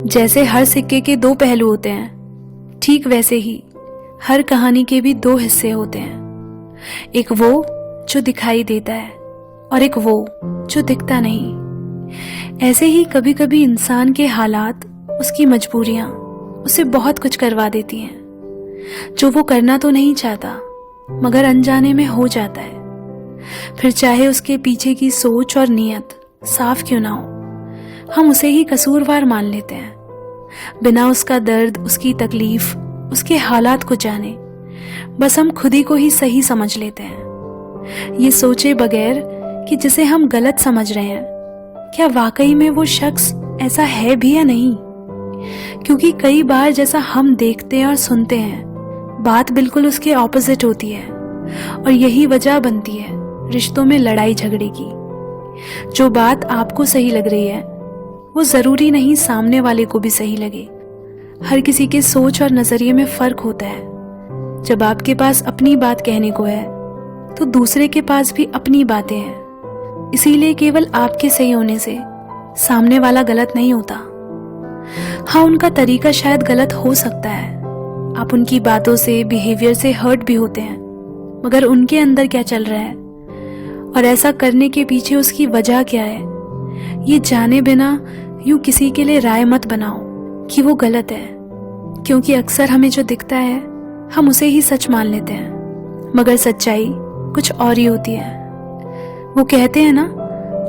जैसे हर सिक्के के दो पहलू होते हैं, ठीक वैसे ही हर कहानी के भी दो हिस्से होते हैं। एक वो जो दिखाई देता है और एक वो जो दिखता नहीं। ऐसे ही कभी कभी इंसान के हालात, उसकी मजबूरियां उसे बहुत कुछ करवा देती हैं जो वो करना तो नहीं चाहता मगर अनजाने में हो जाता है। फिर चाहे उसके पीछे की सोच और नीयत साफ क्यों ना हो, हम उसे ही कसूरवार मान लेते हैं, बिना उसका दर्द, उसकी तकलीफ, उसके हालात को जाने। बस हम खुद ही को ही सही समझ लेते हैं, ये सोचे बगैर कि जिसे हम गलत समझ रहे हैं क्या वाकई में वो शख्स ऐसा है भी या नहीं। क्योंकि कई बार जैसा हम देखते हैं और सुनते हैं, बात बिल्कुल उसके ऑपोजिट होती है और यही वजह बनती है रिश्तों में लड़ाई झगड़े की। जो बात आपको सही लग रही है वो जरूरी नहीं सामने वाले को भी सही लगे। हर किसी के सोच और नजरिए में फर्क होता है। जब आपके पास अपनी बात कहने को है तो दूसरे के पास भी अपनी बातें हैं। इसीलिए केवल आपके सही होने से सामने वाला गलत नहीं होता। हाँ, उनका तरीका शायद गलत हो सकता है, आप उनकी बातों से, बिहेवियर से हर्ट भी होते हैं, मगर उनके अंदर क्या चल रहा है और ऐसा करने के पीछे उसकी वजह क्या है, ये जाने बिना यूं किसी के लिए राय मत बनाओ कि वो गलत है। क्योंकि अक्सर हमें जो दिखता है हम उसे ही सच मान लेते हैं, मगर सच्चाई कुछ और ही होती है। वो कहते हैं ना,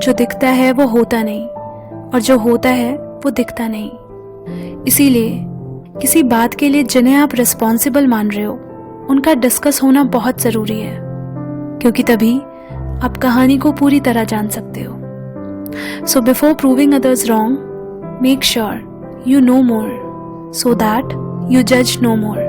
जो दिखता है वो होता नहीं और जो होता है वो दिखता नहीं। इसीलिए किसी बात के लिए जिन्हें आप रिस्पॉन्सिबल मान रहे हो उनका डिस्कस होना बहुत जरूरी है, क्योंकि तभी आप कहानी को पूरी तरह जान सकते हो। So before proving others wrong, make sure you know more so that you judge no more.